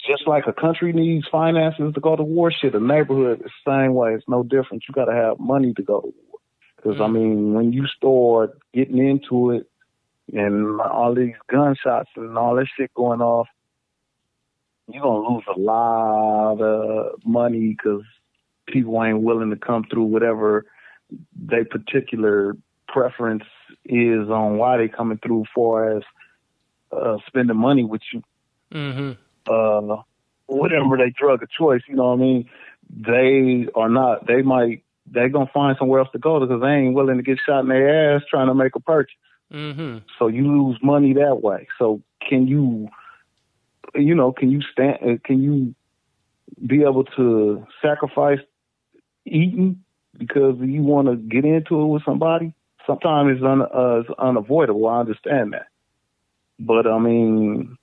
Just like a country needs finances to go to war, shit, a neighborhood is the same way. It's no different. You got to have money to go to war. Because, I mean, when you start getting into it and all these gunshots and all that shit going off, you're going to lose a lot of money because people ain't willing to come through whatever their particular preference is on why they coming through far as spending money with you. Whatever they drug of choice, you know what I mean? They're gonna find somewhere else to go because they ain't willing to get shot in their ass trying to make a purchase. So you lose money that way. So can you be able to sacrifice eating because you want to get into it with somebody? Sometimes it's unavoidable. I understand that. But I mean,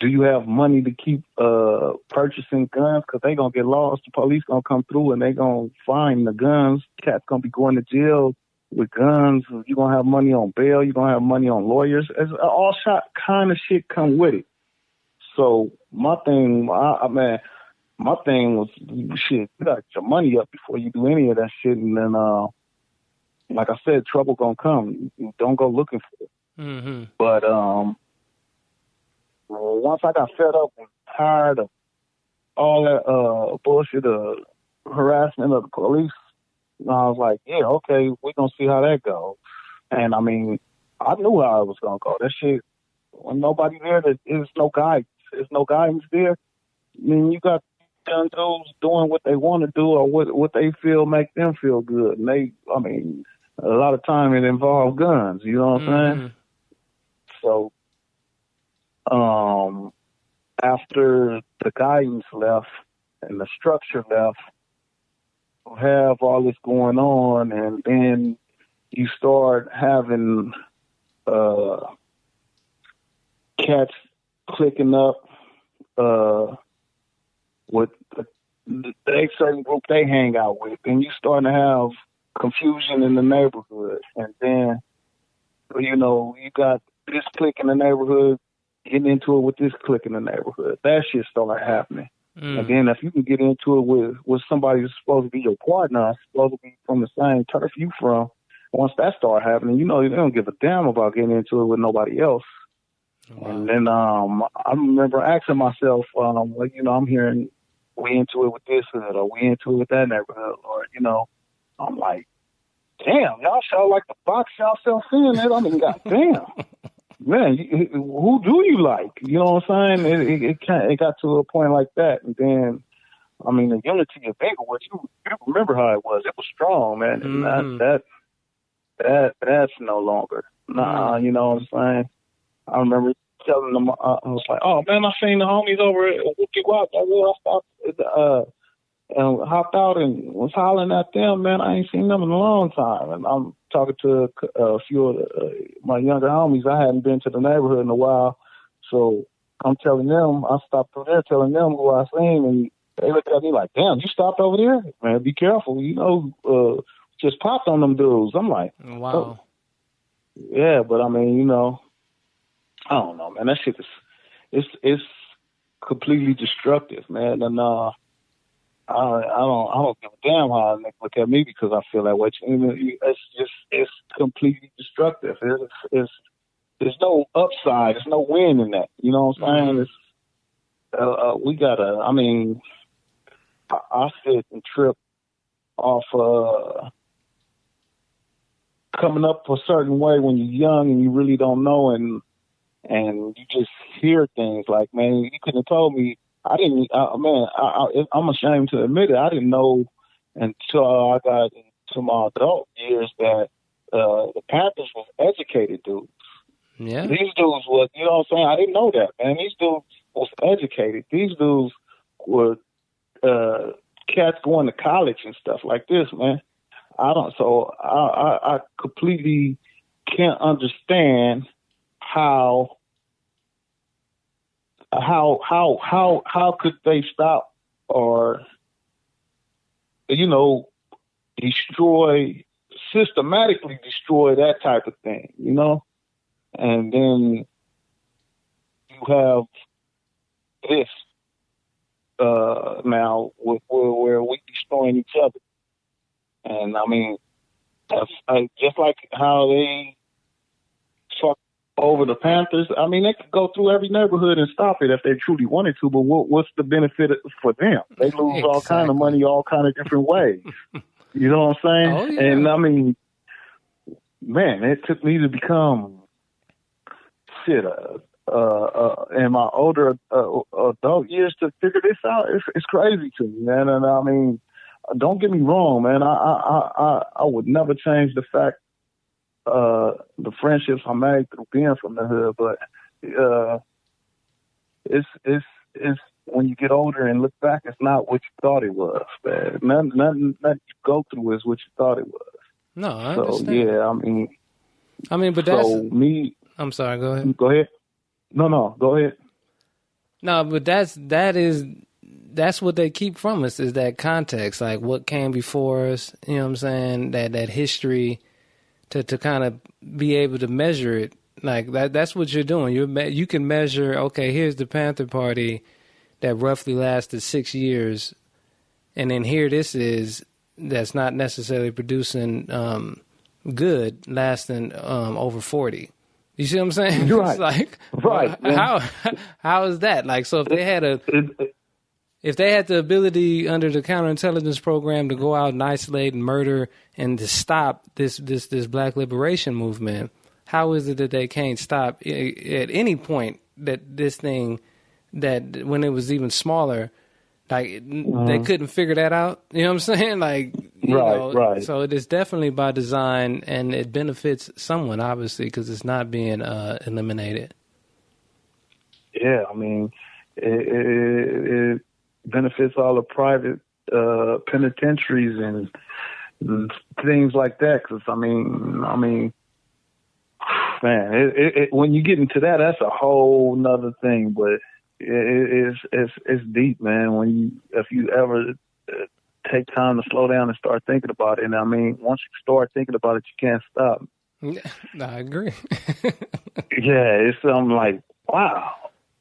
do you have money to keep purchasing guns? Because they going to get lost. The police going to come through and they going to find the guns. Cats going to be going to jail with guns. You're going to have money on bail. You're going to have money on lawyers. It's all kind of shit come with it. So my thing, my thing was, shit, you got to get your money up before you do any of that shit. And then, like I said, trouble going to come. Don't go looking for it. But, once I got fed up and tired of all that bullshit, harassment of the police, I was like, yeah, okay, we're going to see how that goes. And, I mean, I knew how it was going to go. That shit, when nobody there, there's no guidance. there's no guidance there. I mean, you got young dudes doing what they want to do or what they feel make them feel good. And I mean, a lot of time it involves guns. You know what I'm saying? So, after the guidance left and the structure left, you have all this going on, and then you start having cats clicking up with the certain group they hang out with, and you starting to have confusion in the neighborhood. And then, you know, you got this clique in the neighborhood getting into it with this clique in the neighborhood. That shit started happening. And then if you can get into it with somebody who's supposed to be your partner, supposed to be from the same turf you from, once that started happening, you know, they don't give a damn about getting into it with nobody else. Wow. And then I remember asking myself, like, you know, I'm hearing we into it with this hood or we into it with that neighborhood, or, you know, I'm like, damn, y'all sound like the box y'all self in. I mean, goddamn. Man, who do you like? You know what I'm saying? It got to a point like that. And then, I mean, the unity of Inglewood, you remember how it was. It was strong, man. And that's no longer. Nah, you know what I'm saying? I remember telling them, I was like, oh, man, I seen the homies over at Wookie Wop. I stopped and hopped out and was hollering at them, man. I ain't seen them in a long time. And I'm talking to a few of my younger homies. I hadn't been to the neighborhood in a while. So I'm telling them, I stopped through there telling them who I seen, and they looked at me like, damn, you stopped over there? Man, be careful. You know, just popped on them dudes. I'm like, wow. Oh. Yeah, but I mean, you know, I don't know, man. That shit it's completely destructive, man. And I don't give a damn how they look at me because I feel that way. It's completely destructive. There's no upside. There's no win in that. You know what I'm saying? We gotta. I mean, I sit and trip off coming up a certain way when you're young and you really don't know, and you just hear things like, man, you couldn't have told me. I didn't, I'm ashamed to admit it. I didn't know until I got into my adult years that the Panthers was educated dudes. Yeah. These dudes was, you know what I'm saying? I didn't know that, man. These dudes was educated. These dudes were cats going to college and stuff like this, man. I completely can't understand how could they stop or, you know, systematically destroy that type of thing, you know? And then you have this now where we destroying each other. And I mean, just like how they fuck over the Panthers, I mean, they could go through every neighborhood and stop it if they truly wanted to, but what's the benefit for them? They lose all kind of money, all kind of different ways. You know what I'm saying? Oh, yeah. And I mean, man, it took me to become in my older adult years to figure this out. It's crazy to me, man. And I mean, don't get me wrong, man. I would never change the fact the friendships I made through being from the hood, but it's when you get older and look back, it's not what you thought it was, man. Nothing you go through is what you thought it was. No, I understand. So yeah, I mean, but that's me. I'm sorry. Go ahead. Go ahead. No, go ahead. No, but that's what they keep from us is that context, like what came before us. You know what I'm saying? That history to kind of be able to measure it. Like that's what you're doing. You can measure. Okay, here's the Panther Party that roughly lasted 6 years, and then here this is that's not necessarily producing good, lasting over 40. You see what I'm saying? You're right. It's like, right. How is that? Like, so if they had the ability under the counterintelligence program to go out and isolate and murder and to stop this Black liberation movement, how is it that they can't stop at any point that this thing that when it was even smaller, like they Mhm. couldn't figure that out. You know what I'm saying? Like, you know, Right. so it is definitely by design, and it benefits someone obviously because it's not being eliminated. Yeah, I mean, it benefits all the private penitentiaries and things like that. Because I mean, man, when you get into that, that's a whole nother thing. But it's deep, man. If you ever take time to slow down and start thinking about it, and I mean, once you start thinking about it, you can't stop. Yeah, I agree. Yeah, it's something like wow,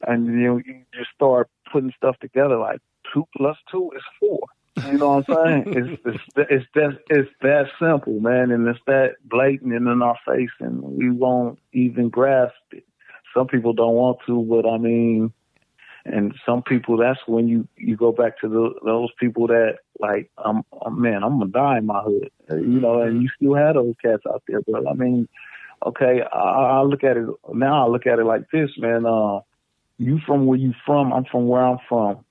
and you just start putting stuff together. Like 2 + 2 is 4. You know what I'm saying? It's that simple, man, and it's that blatant and in our face, and we won't even grasp it. Some people don't want to, but I mean, and some people, that's when you go back to those people that like, I'm gonna die in my hood, you know, and you still have those cats out there, but I mean, okay, I look at it now. I look at it like this, man. You from where you from? I'm from where I'm from.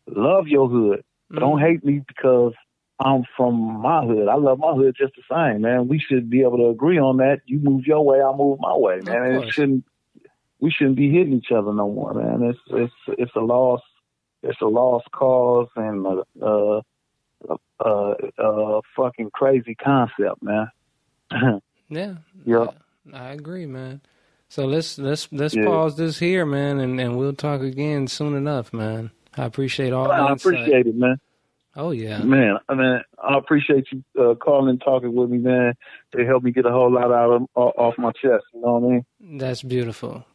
Love your hood. Don't hate me because I'm from my hood. I love my hood just the same, man. We should be able to agree on that. You move your way, I move my way, man. And we shouldn't be hitting each other no more, man. It's a lost cause and a fucking crazy concept, man. Yeah. Yeah. I agree, man. So let's pause this here, man, and we'll talk again soon enough, man. I appreciate all the insight. I appreciate it, man. Oh, yeah. Man, I appreciate you calling and talking with me, man. It helped me get a whole lot off my chest, you know what I mean? That's beautiful.